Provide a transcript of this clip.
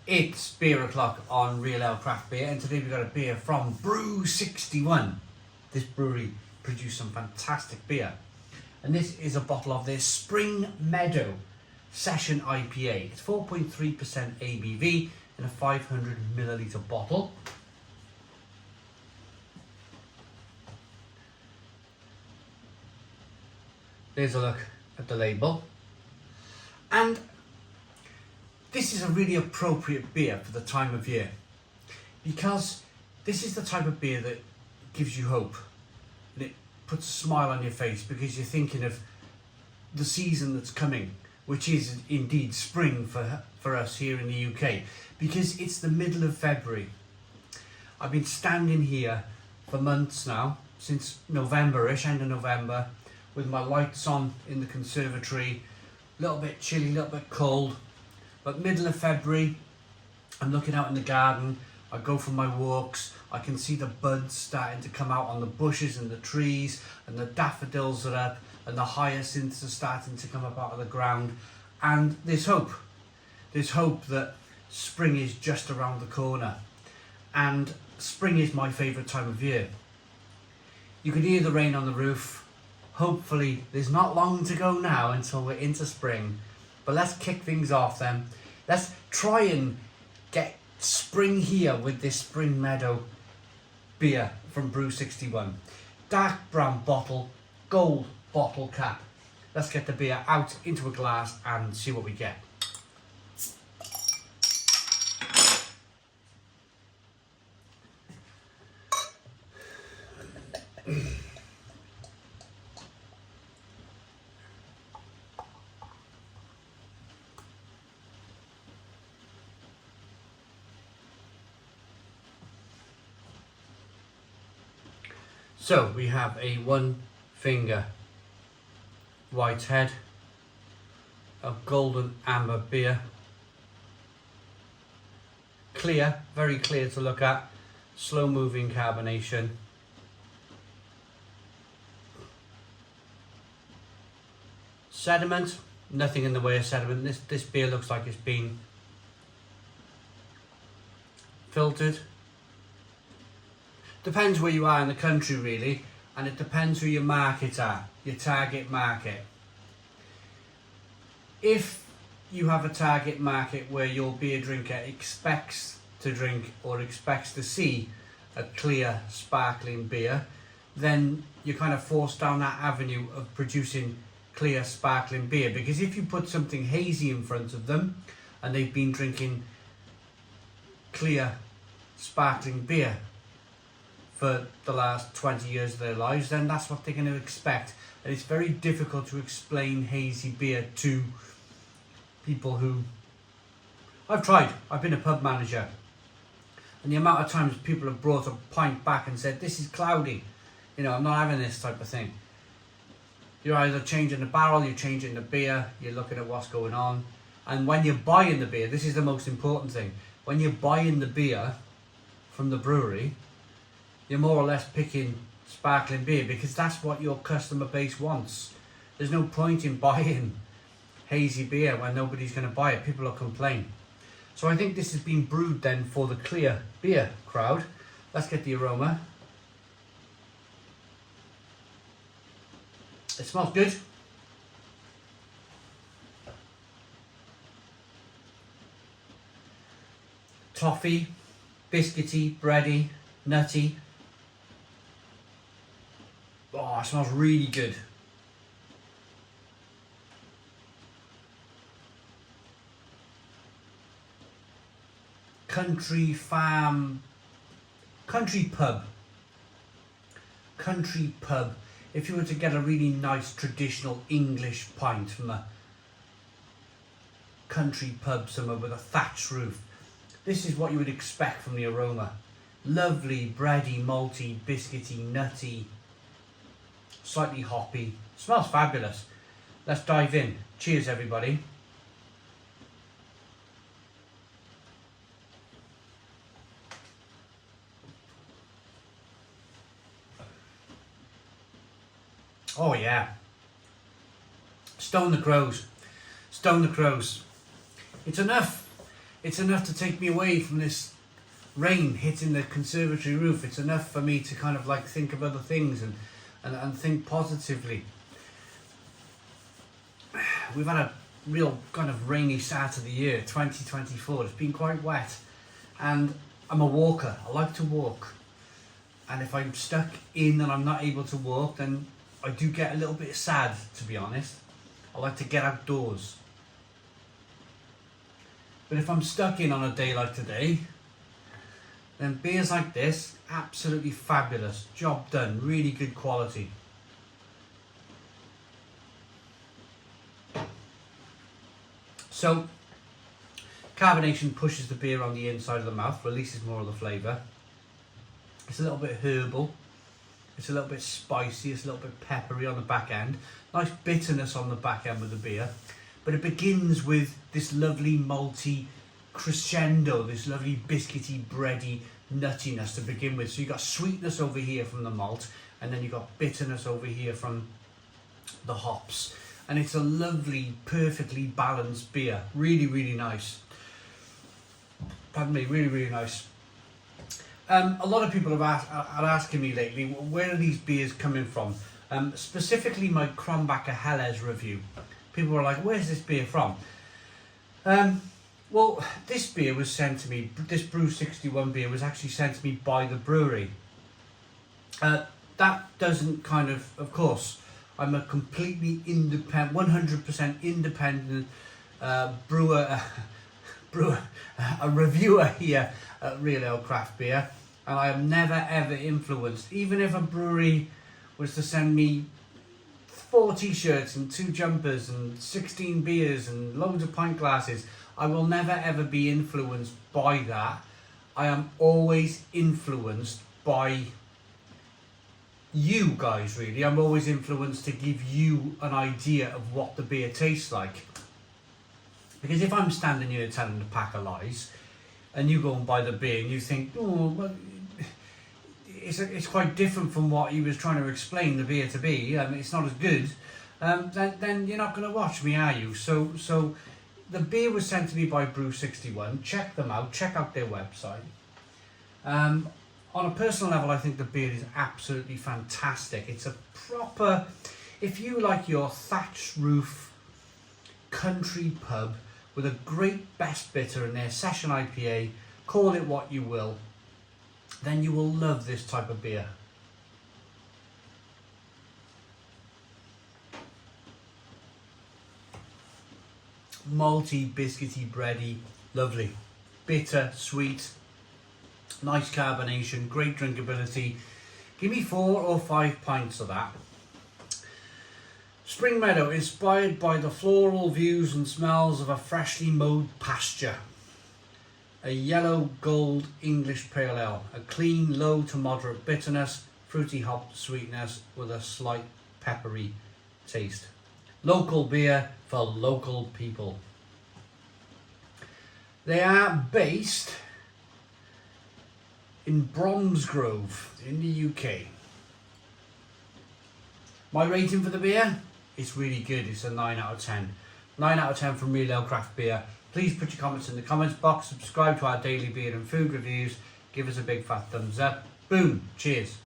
It's beer o'clock on Real Ale Craft Beer, and today we've got a beer from Brew 61. This brewery produced some fantastic beer, and this is a bottle of their Spring Meadow Session IPA. It's 4.3% ABV in a 500ml bottle. There's a look at the label, and this is a really appropriate beer for the time of year, because this is the type of beer that gives you hope and it puts a smile on your face because you're thinking of the season that's coming, which is indeed spring for us here in the UK, because it's the middle of February. I've been standing here for months now, since November-ish, end of November, with my lights on in the conservatory, a little bit chilly, a little bit cold. But middle of February, I'm looking out in the garden, I go for my walks, I can see the buds starting to come out on the bushes and the trees, and the daffodils are up, and the hyacinths are starting to come up out of the ground, and there's hope. There's hope that spring is just around the corner, and spring is my favourite time of year. You can hear the rain on the roof. Hopefully there's not long to go now until we're into spring. But let's kick things off then. Let's try and get spring here with this Spring Meadow beer from Brew 61. Dark brown bottle, gold bottle cap. Let's get the beer out into a glass and see what we get. So we have a 1 finger white head of golden amber beer. Clear, very clear to look at, slow moving carbonation. Sediment, nothing in the way of sediment. This beer looks like it's been filtered. Depends where you are in the country really, and it depends who your markets are, your target market. If you have a target market where your beer drinker expects to drink or expects to see a clear sparkling beer, then you're kind of forced down that avenue of producing clear sparkling beer, because if you put something hazy in front of them and they've been drinking clear sparkling beer for the last 20 years of their lives, then that's what they're going to expect. And it's very difficult to explain hazy beer to people who... I've been a pub manager, and the amount of times people have brought a pint back and said, this is cloudy, you know, I'm not having this type of thing. You're either changing the barrel, you're changing the beer, you're looking at what's going on. And when you're buying the beer, this is the most important thing, when you're buying the beer from the brewery, you're more or less picking sparkling beer because that's what your customer base wants. There's no point in buying hazy beer when nobody's going to buy it. People will complain. So I think this has been brewed then for the clear beer crowd. Let's get the aroma. It smells good. Toffee, biscuity, bready, nutty. Oh, it smells really good. Country farm, country pub. Country pub. If you were to get a really nice traditional English pint from a country pub somewhere with a thatched roof, this is what you would expect from the aroma. Lovely, bready, malty, biscuity, nutty, slightly hoppy. Smells fabulous. Let's dive in. Cheers everybody. Oh yeah. Stone the crows. Stone the crows. It's enough It's enough to take me away from this rain hitting the conservatory roof. It's enough for me to kind of like think of other things and think positively. We've had a real kind of rainy start of the year, 2024. It's been quite wet, and I'm a walker. I like to walk, and if I'm stuck in and I'm not able to walk, then I do get a little bit sad, to be honest. I like to get outdoors. But if I'm stuck in on a day like today, then beers like this, absolutely fabulous. Job done, really good quality. So, carbonation pushes the beer on the inside of the mouth, releases more of the flavour. It's a little bit herbal. It's a little bit spicy, it's a little bit peppery on the back end. Nice bitterness on the back end with the beer. But it begins with this lovely malty crescendo, this lovely biscuity, bready nuttiness to begin with. So you've got sweetness over here from the malt, and then you've got bitterness over here from the hops. And it's a lovely, perfectly balanced beer. Really, really nice. Pardon me, really, really nice. A lot of people are asking me lately, where are these beers coming from? Specifically my Krombacher Helles review. People were like, where's this beer from? Well, this beer was sent to me, this Brew 61 beer was actually sent to me by the brewery. That doesn't kind of course, I'm a completely independent, 100% independent brewer, a reviewer here at Real Ale Craft Beer, and I am never ever influenced. Even if a brewery was to send me 4 t-shirts and 2 jumpers and 16 beers and loads of pint glasses, I will never ever be influenced by that. I am always influenced by you guys, really. I'm always influenced to give you an idea of what the beer tastes like. Because if I'm standing here telling a pack of lies, and you go and buy the beer and you think, oh, well, it's quite different from what he was trying to explain the beer to be, it's not as good, then you're not going to watch me, are you? So the beer was sent to me by Brew 61. Check them out, check out their website. On a personal level, I think the beer is absolutely fantastic. It's a proper, if you like your thatched roof country pub with a great best bitter in their session IPA, call it what you will, then you will love this type of beer. Malty, biscuity, bready, lovely. Bitter, sweet, nice carbonation, great drinkability. Give me 4 or 5 pints of that. Spring Meadow, inspired by the floral views and smells of a freshly mowed pasture. A yellow gold English pale ale, a clean, low to moderate bitterness, fruity hop sweetness with a slight peppery taste. Local beer for local people. They are based in Bromsgrove in the UK. My rating for the beer? It's really good. It's a 9 out of 10. 9 out of 10 from Real Ale Craft Beer. Please put your comments in the comments box. Subscribe to our daily beer and food reviews. Give us a big fat thumbs up. Boom. Cheers.